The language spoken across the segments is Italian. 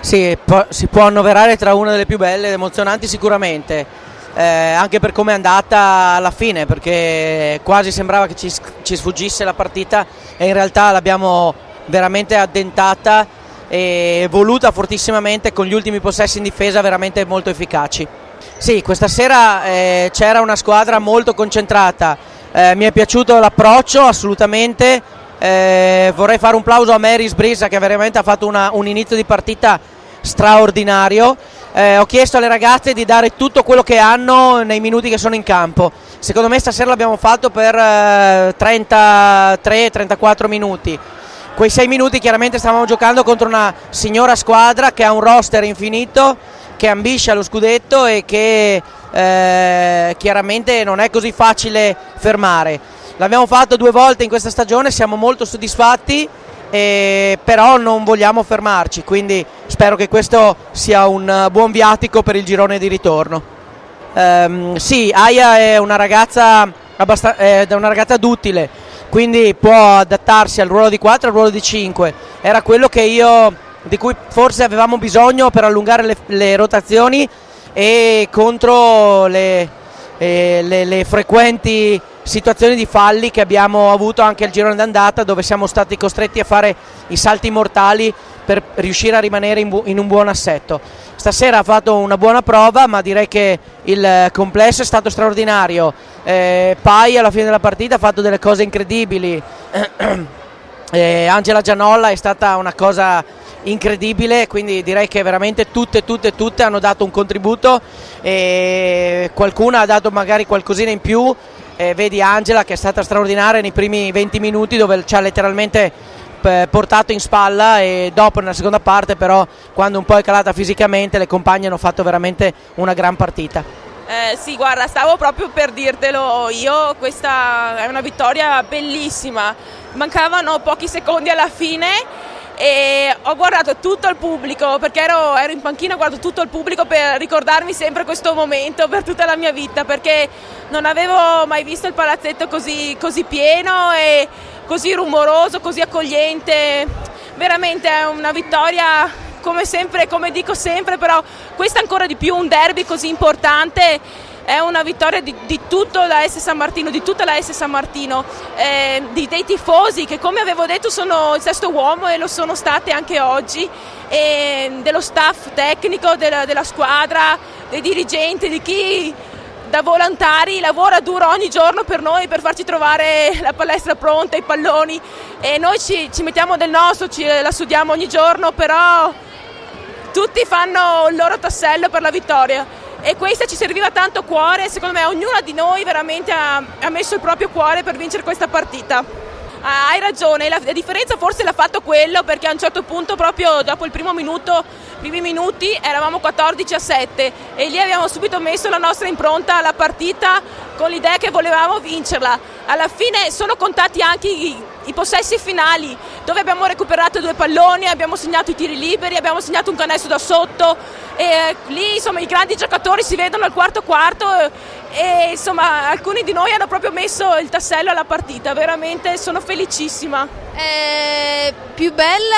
Sì, si può annoverare tra una delle più belle ed emozionanti sicuramente, anche per come è andata alla fine, perché quasi sembrava che ci sfuggisse la partita e in realtà l'abbiamo veramente addentata e voluta fortissimamente, con gli ultimi possessi in difesa veramente molto efficaci. Sì, questa sera c'era una squadra molto concentrata, mi è piaciuto l'approccio assolutamente. Vorrei fare un plauso a Mary Sbrisa, che veramente ha fatto un inizio di partita straordinario. Ho chiesto alle ragazze di dare tutto quello che hanno nei minuti che sono in campo. Secondo me stasera l'abbiamo fatto per 33-34 minuti. Quei 6 minuti chiaramente stavamo giocando contro una signora squadra che ha un roster infinito, che ambisce allo scudetto e che chiaramente non è così facile fermare. L'abbiamo fatto 2 volte in questa stagione, siamo molto soddisfatti, però non vogliamo fermarci, quindi spero che questo sia un buon viatico per il girone di ritorno. Sì, Aya è una ragazza duttile, quindi può adattarsi al ruolo di 4 e al ruolo di 5. Era quello di cui forse avevamo bisogno per allungare le rotazioni e contro le frequenti situazioni di falli che abbiamo avuto anche al girone d'andata, dove siamo stati costretti a fare i salti mortali per riuscire a rimanere in un buon assetto. Stasera ha fatto una buona prova, ma direi che il complesso è stato straordinario. Pai alla fine della partita ha fatto delle cose incredibili. Angela Gianolla è stata una cosa incredibile, quindi direi che veramente tutte hanno dato un contributo, e qualcuna ha dato magari qualcosina in più. Vedi Angela, che è stata straordinaria nei primi 20 minuti, dove ci ha letteralmente portato in spalla, e dopo nella seconda parte però, quando un po' è calata fisicamente, le compagne hanno fatto veramente una gran partita. Sì, guarda, stavo proprio per dirtelo io, questa è una vittoria bellissima, mancavano pochi secondi alla fine e ho guardato tutto il pubblico, perché ero in panchina, ho guardato tutto il pubblico per ricordarmi sempre questo momento per tutta la mia vita, perché non avevo mai visto il palazzetto così pieno e così rumoroso, così accogliente. Veramente è una vittoria, come sempre, come dico sempre, però questa ancora di più, un derby così importante. È una vittoria di tutto la S San Martino, di tutta la S San Martino, dei tifosi che, come avevo detto, sono il sesto uomo e lo sono state anche oggi, e dello staff tecnico della squadra, dei dirigenti, di chi da volontari lavora duro ogni giorno per noi, per farci trovare la palestra pronta, i palloni, e noi ci mettiamo del nostro, la sudiamo ogni giorno, però tutti fanno il loro tassello per la vittoria. E questa ci serviva tanto cuore, secondo me ognuna di noi veramente ha messo il proprio cuore per vincere questa partita. Hai ragione, la differenza forse l'ha fatto quello, perché a un certo punto, proprio dopo i primi minuti, eravamo 14-7 e lì abbiamo subito messo la nostra impronta alla partita con l'idea che volevamo vincerla. Alla fine sono contati anche i possessi finali, dove abbiamo recuperato 2 palloni, abbiamo segnato i tiri liberi, abbiamo segnato un canestro da sotto, e lì insomma i grandi giocatori si vedono al quarto e insomma alcuni di noi hanno proprio messo il tassello alla partita. Veramente sono felicissima. Più bella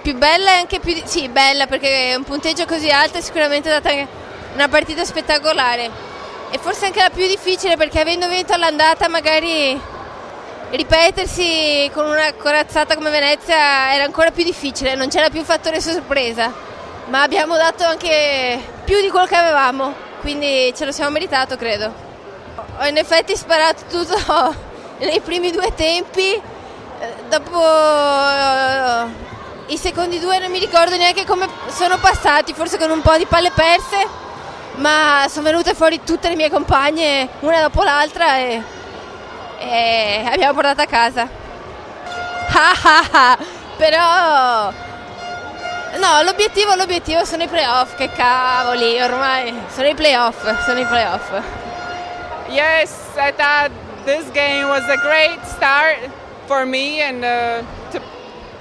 e anche sì, bella, perché un punteggio così alto è sicuramente stata una partita spettacolare, e forse anche la più difficile, perché avendo vinto all'andata magari ripetersi con una corazzata come Venezia era ancora più difficile, non c'era più fattore sorpresa, ma abbiamo dato anche più di quello che avevamo, quindi ce lo siamo meritato, credo. Ho in effetti sparato tutto nei primi 2 tempi, dopo i secondi 2 non mi ricordo neanche come sono passati, forse con un po' di palle perse, ma sono venute fuori tutte le mie compagne una dopo l'altra e abbiamo portato a casa. Però no, l'obiettivo sono i playoff, che cavoli, ormai sono i playoff. Yes, I thought this game was a great start for me, and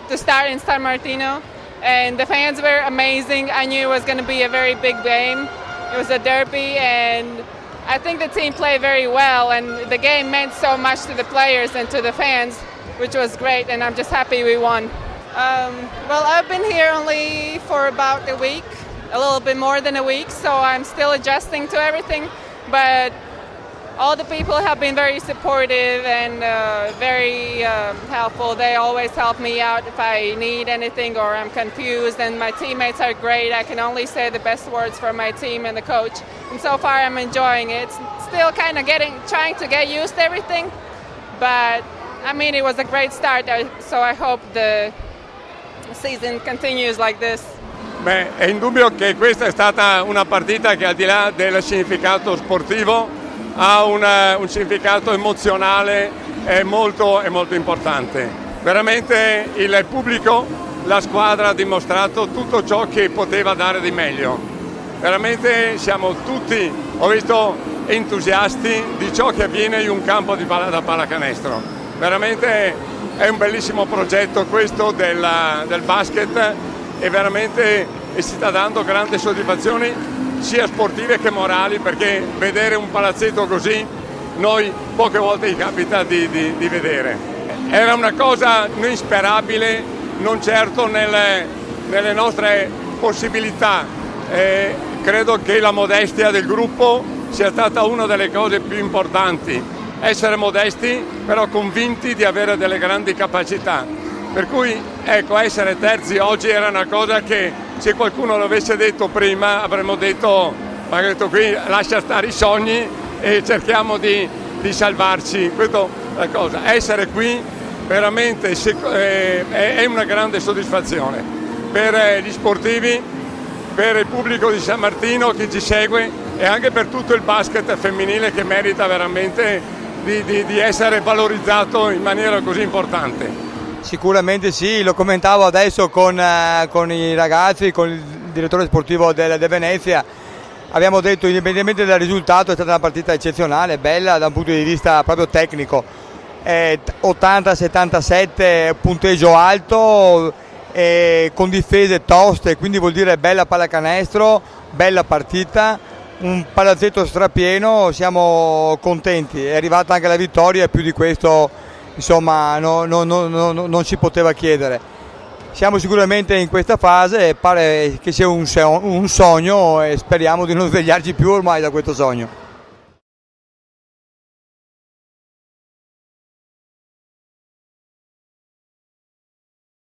to start in San Martino, and the fans were amazing. I knew it was going to be a very big game. It was a derby, and I think the team played very well, and the game meant so much to the players and to the fans, which was great, and I'm just happy we won. Well, I've been here only for about a week, a little bit more than a week, so I'm still adjusting to everything, but all the people have been very supportive and very helpful. They always help me out if I need anything or I'm confused, and my teammates are great. I can only say the best words for my team and the coach, and so far I'm enjoying it. Still kind of trying to get used to everything, but I mean, it was a great start, so I hope the season continues like this. Beh, è indubbio che questa è stata una partita che, al di là del significato sportivo, ha un significato emozionale molto importante. Veramente il pubblico, la squadra ha dimostrato tutto ciò che poteva dare di meglio. Veramente siamo tutti, ho visto, entusiasti di ciò che avviene in un campo da pallacanestro. Veramente è un bellissimo progetto questo del basket e veramente si sta dando grandi soddisfazioni sia sportive che morali, perché vedere un palazzetto così noi poche volte ci capita di vedere. Era una cosa insperabile, non certo nelle nostre possibilità. Credo che la modestia del gruppo sia stata una delle cose più importanti. Essere modesti, però convinti di avere delle grandi capacità. Per cui, ecco, essere terzi oggi era una cosa che, se qualcuno l'avesse detto prima, avremmo detto, ma detto qui lascia stare i sogni e cerchiamo di salvarci. Questa è la cosa. Essere qui veramente è una grande soddisfazione per gli sportivi, per il pubblico di San Martino che ci segue e anche per tutto il basket femminile, che merita veramente di essere valorizzato in maniera così importante. Sicuramente sì, lo commentavo adesso con i ragazzi, con il direttore sportivo del Venezia. Abbiamo detto, indipendentemente dal risultato, è stata una partita eccezionale, bella da un punto di vista proprio tecnico. 80-77, punteggio alto, con difese toste, quindi vuol dire bella pallacanestro, bella partita, un palazzetto strapieno, siamo contenti. È arrivata anche la vittoria e più di questo, insomma, non si poteva chiedere. Siamo sicuramente in questa fase e pare che sia un sogno e speriamo di non svegliarci più ormai da questo sogno.